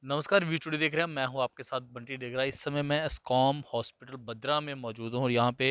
नमस्कार, view studio देख रहे हैं। मैं हूं आपके साथ बंटी डेगरा। इस समय मैं एस्कॉम हॉस्पिटल बद्रा में मौजूद हूं और यहां पे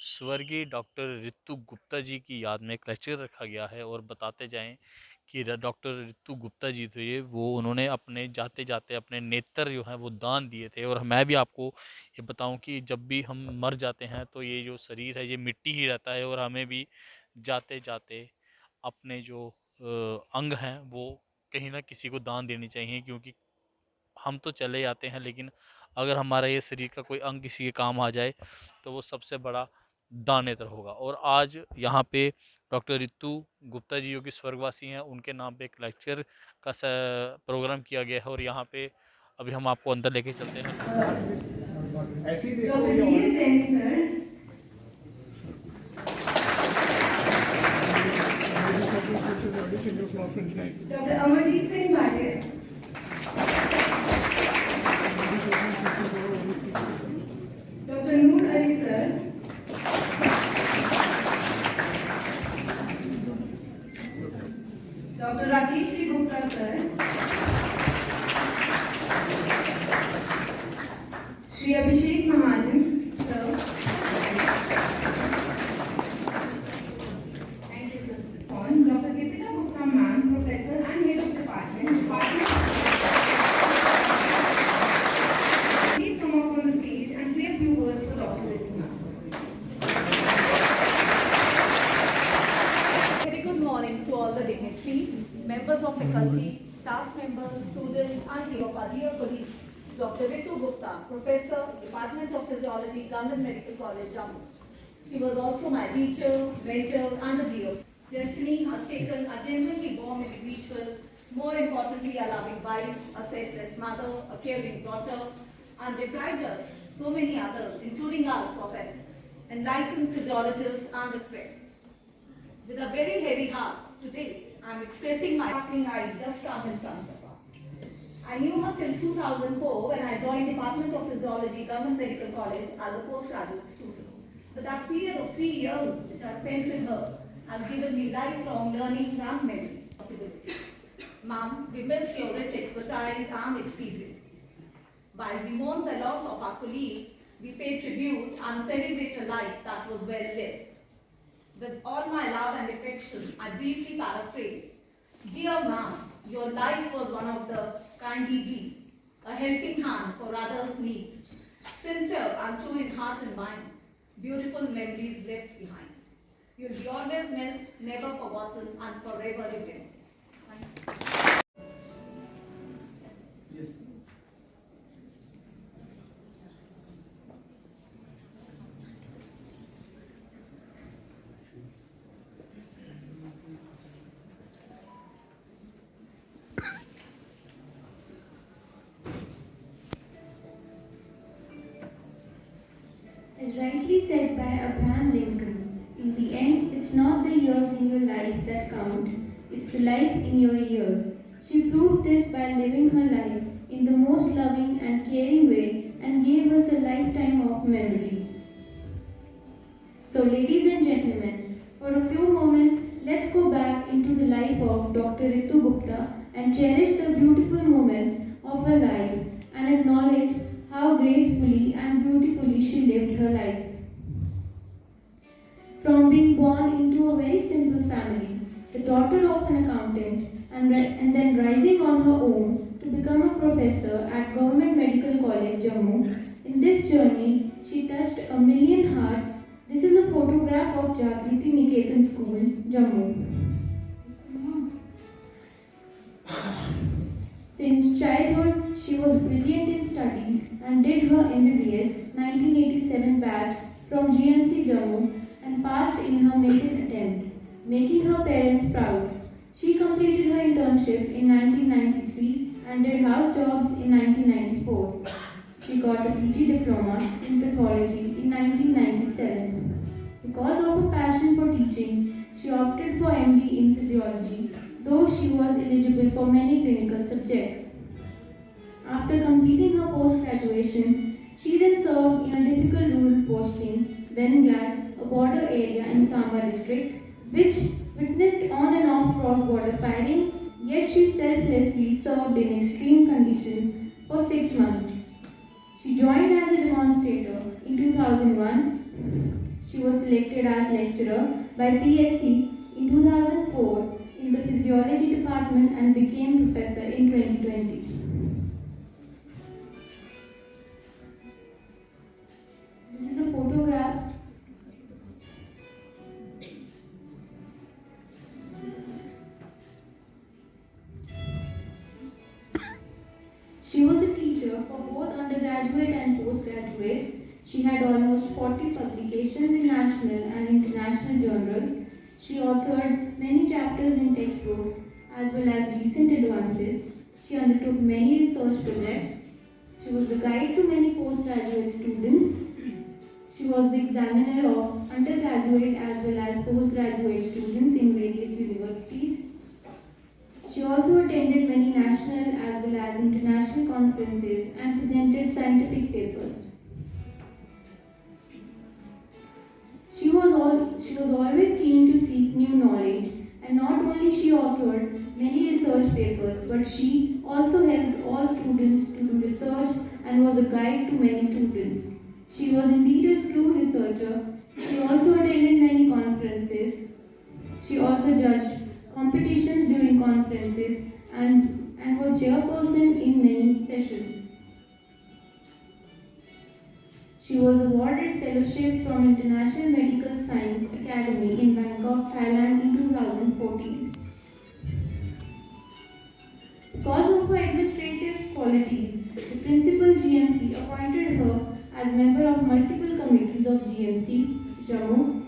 स्वर्गीय डॉक्टर ऋतु गुप्ता जी की याद में एक लेक्चर रखा गया है। और बताते जाएं कि डॉक्टर ऋतु गुप्ता जी थे, वो उन्होंने अपने जाते जाते अपने नेत्र जो हैं वो दान दिए थे। और मैं भी आपको ये बताऊं कि जब भी हम मर जाते हैं तो ये जो शरीर है ये मिट्टी ही रहता है, और हमें भी जाते जाते अपने जो अंग हैं वो कहीं ना किसी को दान देनी चाहिए। क्योंकि हम तो चले जाते हैं, लेकिन अगर हमारा ये शरीर का कोई अंग किसी के काम आ जाए तो वो सबसे बड़ा दानेतर होगा। और आज यहाँ पे डॉक्टर रितु गुप्ता जी जो कि स्वर्गवासी हैं, उनके नाम पे एक लेक्चर का प्रोग्राम किया गया है। और यहाँ पे अभी हम आपको अंदर लेके चलते हैं। ऐसी doctor G Sen sir. Doctor Amarjeet Singh Bhatia. Doctor Noor Ali sir. Doctor Rakesh G Gupta sir. Shri Abhishek Mahajan sir. Thank you sir. On doctor Geetika Gupta ma'am, professor and head of department. Please come up on the stage and say a few words for Dr. Ritu ma'am. Very good morning to all the dignitaries, members of faculty, staff members, students, and our dear colleague, Dr. Ritu Gupta, Professor, Department of Physiology, Government Medical College, Jammu. She was also my teacher, mentor, and a dear. Destiny has taken a genuinely warm individual, more importantly, a loving wife, a selfless mother, a caring daughter, and deprived us, so many others, including us, of an enlightened physiologist and a friend. With a very heavy heart, today I am expressing my suffering I just come in front of her. I knew her since 2004 when I joined Department of Physiology, Government Medical College as a postgraduate student. But that period of 3 years which I spent with her has given me lifelong learning and memory possibilities. Ma'am, we miss your rich expertise and experience. While we mourn the loss of our colleague, we pay tribute and celebrate a life that was well lived. With all my love and affection, I briefly paraphrase. Dear ma'am, your life was one of the kindly deeds, a helping hand for others' needs. Sincere and true in heart and mind, beautiful memories left behind. You'll be always missed, never forgotten, and forever remembered. Thank you. As rightly said by Abraham Lincoln, in the end, it's not the years in your life that count, it's the life in your years. She proved this by living her life in the most loving and caring way and gave us a lifetime of memories. So, ladies and gentlemen, for a few moments, let's go back into the life of Dr. Ritu Gupta and cherish the beautiful moments of her life and acknowledge how gracefully and beautifully she lived her life. From being born into a very simple family, the daughter of an accountant, and then rising on her own to become a professor at Government Medical College, Jammu, in this journey, she touched a million hearts. This is a photograph of Jagriti Niketan School, Jammu. Since childhood, she was brilliant in studies and did her MBBS 1987 batch from GMC Jammu and passed in her maiden attempt, making her parents proud. She completed her internship in 1993 and did house jobs in 1994. She got a PG diploma in pathology in 1997. Because of her passion for teaching, she opted for MD in physiology, though she was eligible for many clinical subjects. After completing her post-graduation, she then served in a difficult rural posting, Venglad, a border area in Samba district, which witnessed on and off cross-border firing, yet she selflessly served in extreme conditions months. She joined as a demonstrator in 2001. She was selected as lecturer by PSC in 2004 in the physiology department and became professor in 2020. This is a photograph. She was a teacher for both undergraduate and postgraduates. She had almost 40 publications in national and international journals. She authored many chapters in textbooks as well as recent advances. She undertook many research projects. She was the guide to many postgraduate students. She was the examiner of undergraduate as well as postgraduate students in various universities. She also attended many national as well as international conferences and presented scientific papers. She was always keen to seek new knowledge, and not only she authored many research papers, but she also helped all students to do research and was a guide to many students. She was indeed a true researcher. She also attended many conferences. She also judged competitions during conferences and was chairperson in many sessions. She was awarded fellowship from International Medical Science Academy in Bangkok, Thailand in 2014. Because of her administrative qualities, the principal GMC appointed her as member of multiple committees of GMC, Jammu,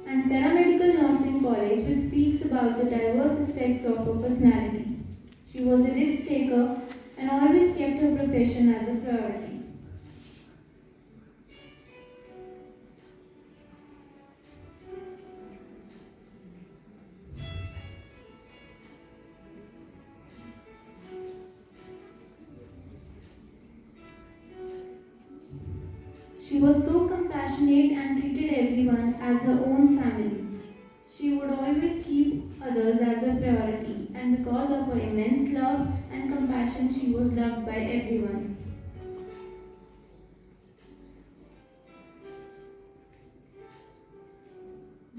and Paramedical Nursing College, which speaks about the diverse aspects of her personality. She was a risk taker and always kept her profession as a priority. She was so compassionate and treated everyone as her own family. She would always keep others as a priority, and because of her immense love and compassion, she was loved by everyone.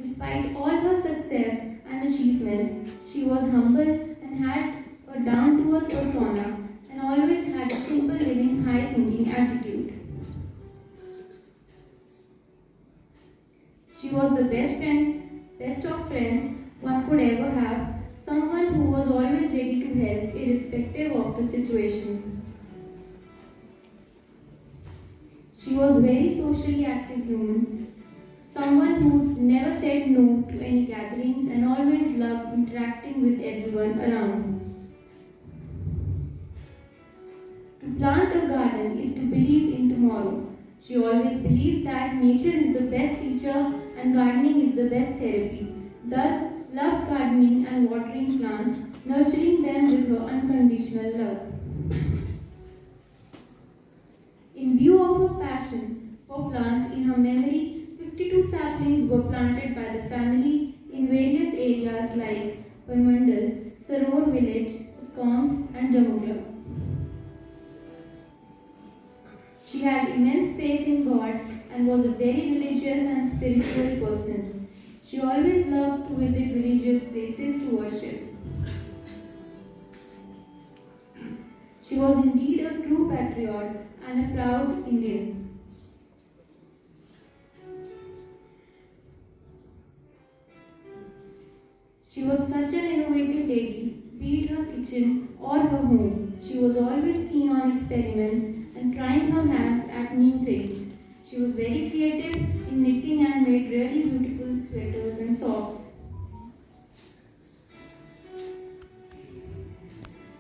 Despite all her success and achievements, she was humble and had a down-to-earth persona and always had a simple living, high-thinking attitude. She was the best of friends one could ever have, someone who was always ready to help irrespective of the situation. She was very socially active human, someone who never said no to any gatherings and always loved interacting with everyone around. To plant a garden is to believe in tomorrow. She always believed that nature is the best teacher and gardening is the best therapy. Thus, loved gardening and watering plants, nurturing them with her unconditional love. In view of her passion for plants, in her memory, 52 saplings were planted by the family in various areas like Parmandal, Saror village, Scoms and Jamukla. She had immense faith in God and was a very religious and spiritual person. She always loved to visit religious places to worship. She was indeed a true patriot and a proud Indian. She was such an innovative lady, be it her kitchen or her home. She was always keen on experiments and trying her hands at new things. She was very creative in knitting and made really beautiful sweaters and socks.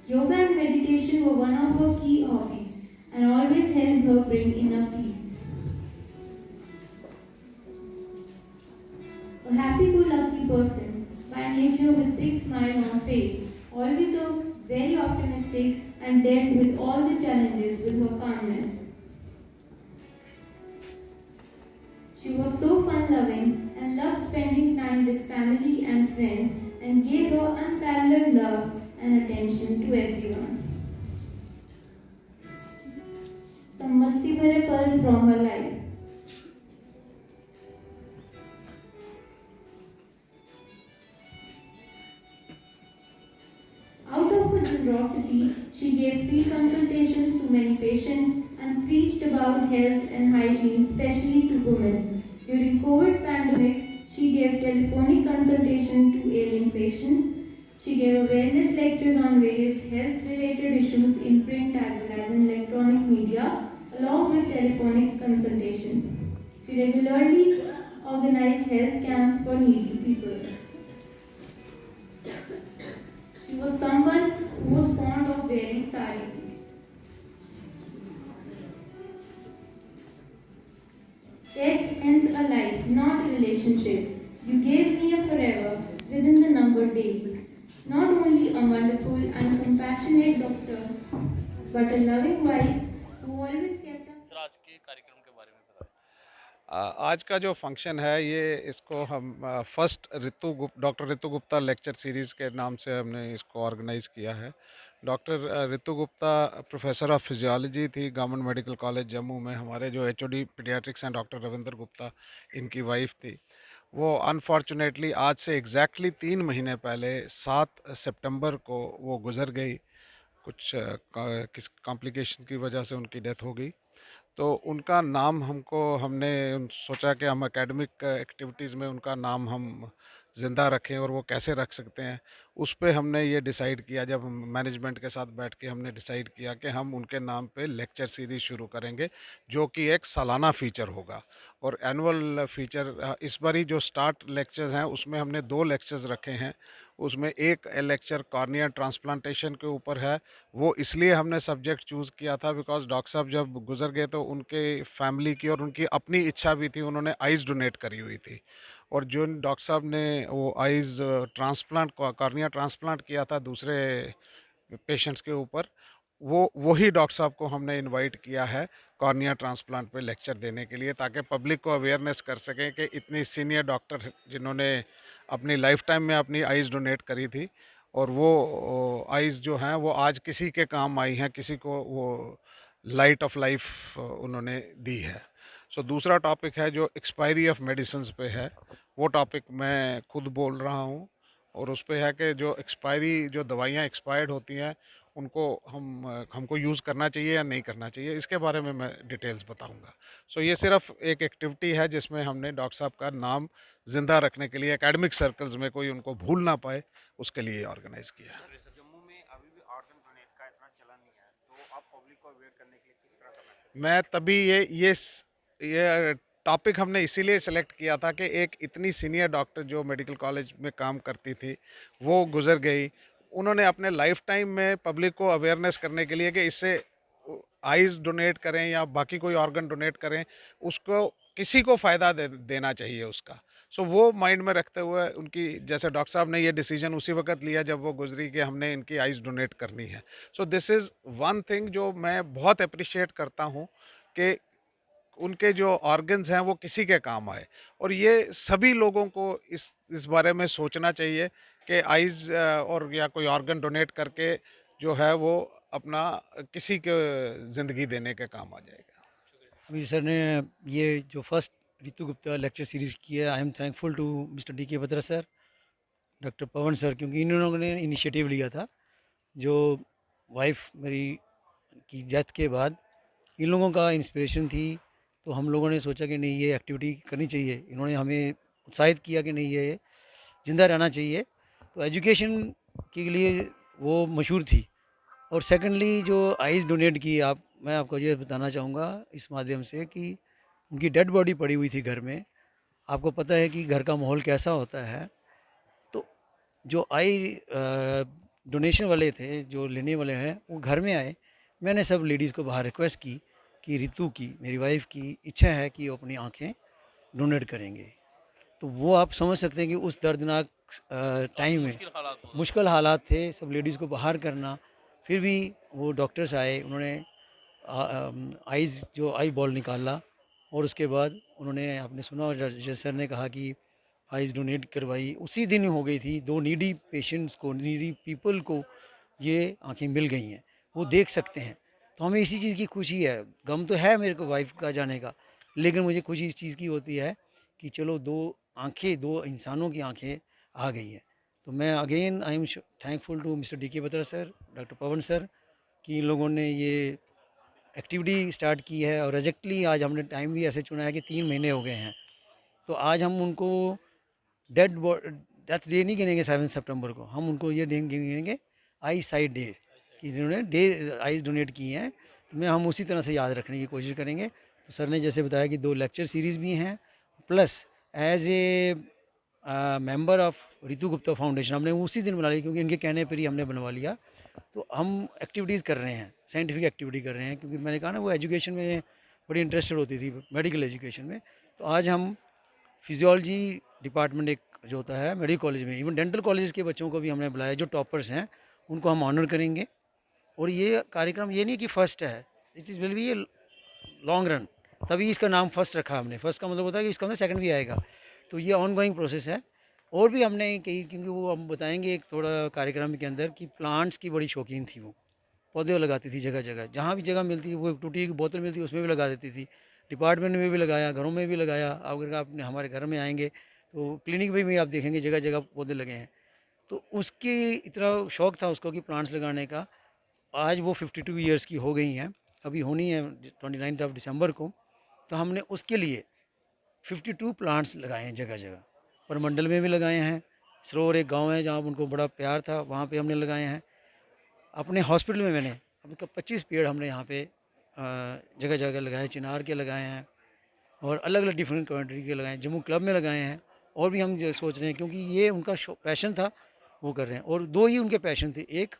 Yoga and meditation were one of her key hobbies and always helped her bring inner peace. A happy-go-lucky person, by nature with big smile on her face, always a very optimistic and dealt with all the challenges with her calmness. She was so fun-loving and loved spending time with family and friends and gave her unparalleled love and attention to everyone. pearl from her life. Out of her generosity, she gave free consultations to many patients and preached about health and hygiene, especially to women. During COVID pandemic, she gave telephonic consultation to ailing patients. She gave awareness lectures on various health-related issues in print as well as in electronic media, along with telephonic consultation. She regularly organized health camps for needy people. She was someone who was fond of wearing sari. Death ends a life, not a relationship. You gave me a forever within the numbered days. Not only a wonderful and compassionate doctor, but a loving wife who always kept us. Sir आज के कार्यक्रम के बारे में बताएं। आज का जो फंक्शन है ये इसको हम फर्स्ट डॉक्टर ऋतु गुप्ता लेक्चर सीरीज़ के नाम से हमने इसको ऑर्गेनाइज़ किया है। Doctor Ritu Gupta professor of physiology थी गवर्नमेंट मेडिकल कॉलेज जम्मू में। हमारे जो एचओडी पीडियाट्रिक्स हैं डॉक्टर रविंद्र गुप्ता, इनकी वाइफ थी। वो अनफॉर्चुनेटली आज से एग्जैक्टली 3 महीने पहले 7 सितंबर को वो गुज़र गई। कुछ किस कॉम्प्लिकेशन की वजह से उनकी डेथ हो गई। तो उनका नाम हमने सोचा कि हम एकेडमिक एक्टिविटीज़ में उनका नाम हम ज़िंदा रखें और वो कैसे रख सकते हैं, उस पे हमने ये डिसाइड किया। जब हम मैनेजमेंट के साथ बैठ के हमने डिसाइड किया कि हम उनके नाम पे लेक्चर सीरीज़ शुरू करेंगे, जो कि एक सालाना फ़ीचर होगा और एनुअल फ़ीचर। इस बारी जो स्टार्ट लेक्चर्स हैं उसमें हमने 2 लेक्चर्स रखे हैं। उसमें एक लेक्चर कॉर्निया ट्रांसप्लांटेशन के ऊपर है। वो इसलिए हमने सब्जेक्ट चूज़ किया था बिकॉज़ डॉक्टर साहब जब गुज़र गए तो उनके फैमिली की और उनकी अपनी इच्छा भी थी, उन्होंने आइज़ डोनेट करी हुई थी। और जो डॉक्टर साहब ने वो आइज़ ट्रांसप्लांट कॉर्निया ट्रांसप्लांट किया था दूसरे पेशेंट्स के ऊपर, वो वही डॉक्टर साहब को हमने इनवाइट किया है कॉर्निया ट्रांसप्लांट पे लेक्चर देने के लिए, ताकि पब्लिक को अवेयरनेस कर सकें कि इतनी सीनियर डॉक्टर जिन्होंने अपनी लाइफ टाइम में अपनी आइज़ डोनेट करी थी और वो आइज़ जो हैं वो आज किसी के काम आई हैं, किसी को वो लाइट ऑफ लाइफ उन्होंने दी है। सो दूसरा टॉपिक है जो एक्सपायरी ऑफ मेडिसिन्स पे है, वो टॉपिक मैं खुद बोल रहा हूँ और उस पे है कि जो एक्सपायरी जो दवाइयाँ एक्सपायर्ड होती हैं उनको हमको यूज़ करना चाहिए या नहीं करना चाहिए, इसके बारे में मैं डिटेल्स बताऊंगा। सो ये सिर्फ एक एक्टिविटी है जिसमें हमने डॉक्टर साहब का नाम ज़िंदा रखने के लिए एकेडमिक सर्कल्स में कोई उनको भूल ना पाए, उसके लिए ऑर्गेनाइज़ किया है। जम्मू में अभी भी ऑर्गन डोनेट का इतना चलन नहीं है, तो आप पब्लिक को अवेयर करने के लिए किस तरह का मैसेज? मैं तभी ये टॉपिक हमने इसीलिए सेलेक्ट किया था कि एक इतनी सीनियर डॉक्टर जो मेडिकल कॉलेज में काम करती थी वो गुज़र गई। उन्होंने अपने लाइफ टाइम में पब्लिक को अवेयरनेस करने के लिए कि इससे आइज़ डोनेट करें या बाकी कोई ऑर्गन डोनेट करें, उसको किसी को फ़ायदा देना चाहिए उसका। सो वो माइंड में रखते हुए उनकी, जैसे डॉक्टर साहब ने ये डिसीजन उसी वक्त लिया जब वो गुजरी कि हमने इनकी आइज़ डोनेट करनी है। So this is one thing जो मैं बहुत अप्रिशिएट करता हूँ कि उनके जो ऑर्गन्स हैं वो किसी के काम आए। और ये सभी लोगों को इस बारे में सोचना चाहिए कि आइज़ और या कोई ऑर्गन डोनेट करके जो है वो अपना किसी के ज़िंदगी देने के काम आ जाएगा। अभी सर ने ये जो first Ritu Gupta lecture series की है, I am thankful to mister D K Batra sir, doctor Pavan sir, क्योंकि इन लोगों ने इनिशिएटिव लिया था। जो वाइफ मेरी की डेथ के बाद इन लोगों का इंस्पिरेशन थी, तो हम लोगों ने सोचा कि नहीं ये एक्टिविटी करनी चाहिए। इन्होंने हमें उत्साहित किया कि नहीं ये ज़िंदा रहना चाहिए। तो एजुकेशन के लिए वो मशहूर थी। और सेकेंडली जो आइज़ डोनेट की, मैं आपको ये बताना चाहूँगा इस माध्यम से कि उनकी डेड बॉडी पड़ी हुई थी घर में। आपको पता है कि घर का माहौल कैसा होता है। तो जो आई डोनेशन वाले थे, जो लेने वाले हैं, वो घर में आए। मैंने सब लेडीज़ को बाहर रिक्वेस्ट की कि रितु की, मेरी वाइफ की इच्छा है कि वो अपनी आँखें डोनेट करेंगे। तो वो आप समझ सकते हैं कि उस दर्दनाक टाइम में मुश्किल हालात थे, सब लेडीज़ को बाहर करना। फिर भी वो डॉक्टर्स आए, उन्होंने आइज़ जो आई बॉल निकाला और उसके बाद उन्होंने, आपने सुना और जैसे सर ने कहा कि आइज़ डोनेट करवाई। उसी दिन हो गई थी। 2 नीडी पेशेंट्स को, नीडी पीपल को ये आंखें मिल गई हैं, वो देख सकते हैं। तो हमें इसी चीज़ की खुशी है। गम तो है मेरे को वाइफ का जाने का, लेकिन मुझे खुशी इस चीज़ की होती है कि चलो 2 आँखें, 2 इंसानों की आँखें आ गई हैं। तो मैं again I am thankful to mister D K Batra sir, doctor Pavan sir, कि इन लोगों ने ये एक्टिविटी स्टार्ट की है। और एग्जैक्टली आज हमने टाइम भी ऐसे चुना है कि 3 महीने हो गए हैं। तो आज हम उनको डेड डेथ डे नहीं गिनेंगे 7 सितंबर को, हम उनको ये डे गिनेंगे आई साइट डे, कि इन्होंने डे आइज़ डोनेट की हैं। तो मैं हम उसी तरह से याद रखने की कोशिश करेंगे। तो सर ने जैसे बताया कि 2 लेक्चर सीरीज़ भी हैं, plus as a member of Ritu Gupta Foundation हमने उसी दिन बना लिया, क्योंकि इनके कहने पर ही हमने बनवा लिया। तो हम एक्टिविटीज़ कर रहे हैं, साइंटिफिक एक्टिविटी कर रहे हैं, क्योंकि मैंने कहा ना वो एजुकेशन में बड़ी इंटरेस्टेड होती थी, मेडिकल एजुकेशन में। तो आज हम फिजियोलॉजी डिपार्टमेंट एक जो होता है मेडिकल कॉलेज में, इवन डेंटल कॉलेज के बच्चों को भी हमने बुलाया, जो टॉपर्स हैं उनको हम ऑनर करेंगे। और ये कार्यक्रम ये नहीं कि फ़र्स्ट है, it is will be a long run, तभी इसका नाम फ़र्स्ट रखा हमने। फ़र्स्ट का मतलब होता है कि इसका मतलब सेकंड भी आएगा। तो ये ऑन गोइंग प्रोसेस है। और भी हमने कही, क्योंकि वो हम बताएंगे एक थोड़ा कार्यक्रम के अंदर, कि प्लांट्स की बड़ी शौकीन थी वो, पौधे लगाती थी जगह जगह, जहाँ भी जगह मिलती वो टूटी की बोतल मिलती उसमें भी लगा देती थी, डिपार्टमेंट में भी लगाया, घरों में भी लगाया। अगर आप अपने हमारे घर में आएंगे तो क्लिनिक में भी आप देखेंगे जगह जगह पौधे लगे हैं। तो उसकी इतना शौक़ था उसको कि प्लांट्स लगाने का। आज वो 52 ईयर्स की हो गई हैं, अभी होनी है 29 ऑफ दिसंबर को। तो हमने उसके लिए 52 प्लांट्स लगाए हैं जगह जगह, परमंडल में भी लगाए हैं, सरोवर एक गांव है जहाँ उनको बड़ा प्यार था, वहाँ पे हमने लगाए हैं। अपने हॉस्पिटल में मैंने अभी 25 पेड़ हमने यहाँ पे जगह जगह लगाए, चिनार के लगाए हैं, और अलग अलग डिफरेंट कंट्री के लगाए हैं, जम्मू क्लब में लगाए हैं। और भी हम सोच रहे हैं, क्योंकि ये उनका पैशन था, वो कर रहे हैं। और 2 ही उनके पैशन थे, एक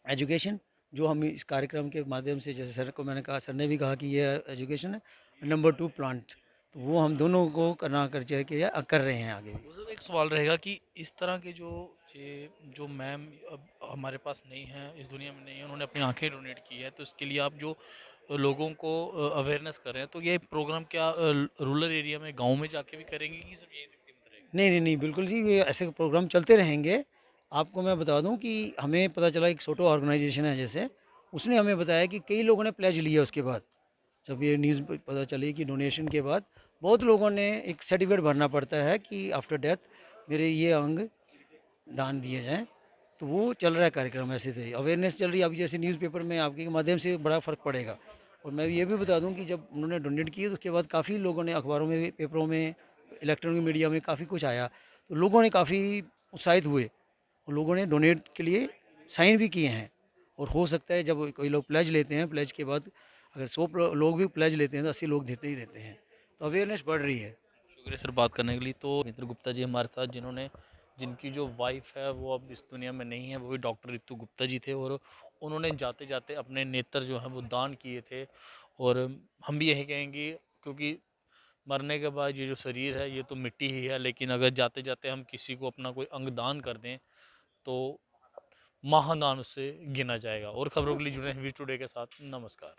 एजुकेशन, जो हम इस कार्यक्रम के माध्यम से, जैसे सर को मैंने कहा, सर ने भी कहा कि ये एजुकेशन है, नंबर 2 प्लांट। तो वो हम दोनों को करना कर चाहिए कि कर रहे हैं आगे भी। वो सब एक सवाल रहेगा कि इस तरह के ये जो मैम अब हमारे पास नहीं है, इस दुनिया में नहीं है, उन्होंने अपनी आंखें डोनेट की है, तो इसके लिए आप जो लोगों को अवेयरनेस कर रहे हैं, तो ये प्रोग्राम क्या रूरल एरिया में गांव में जाके भी करेंगे कि सब यही सीमित रहेगा? नहीं नहीं नहीं, बिल्कुल जी, ये ऐसे प्रोग्राम चलते रहेंगे। आपको मैं बता दूं कि हमें पता चला, एक छोटो ऑर्गेनाइजेशन है जैसे, उसने हमें बताया कि कई लोगों ने प्लेज लिया उसके बाद, जब ये न्यूज़ पता चली कि डोनेशन के बाद बहुत लोगों ने एक सर्टिफिकेट भरना पड़ता है कि आफ्टर डेथ मेरे ये अंग दान दिए जाएं। तो वो चल रहा है कार्यक्रम, ऐसे थे अवेयरनेस चल रही है। अभी जैसे न्यूज़पेपर में आपके माध्यम से बड़ा फ़र्क पड़ेगा। और मैं ये भी बता दूं कि जब उन्होंने डोनेट किए तो उसके बाद काफ़ी लोगों ने अखबारों में, पेपरों में, इलेक्ट्रॉनिक मीडिया में काफ़ी कुछ आया, तो लोगों ने काफ़ी उत्साहित हुए, और लोगों ने डोनेट के लिए साइन भी किए हैं। और हो सकता है जब कोई लोग प्लेज लेते हैं, प्लेज के बाद अगर 100 लोग भी प्लेज लेते हैं तो 80 लोग देते ही देते हैं। तो अवेयरनेस बढ़ रही है। शुक्रिया सर बात करने के लिए। तो मित्र गुप्ता जी हमारे साथ, जिनकी जो वाइफ है वो अब इस दुनिया में नहीं है, वो भी डॉक्टर रितु गुप्ता जी थे, और उन्होंने जाते जाते अपने नेत्र जो हैं वो दान किए थे। और हम भी यही कहेंगे, क्योंकि मरने के बाद ये जो शरीर है ये तो मिट्टी ही है, लेकिन अगर जाते जाते हम किसी को अपना कोई अंग दान कर दें तो महादान उससे गिना जाएगा। और खबरों के लिए जुड़े हैं वी टुडे के साथ। नमस्कार।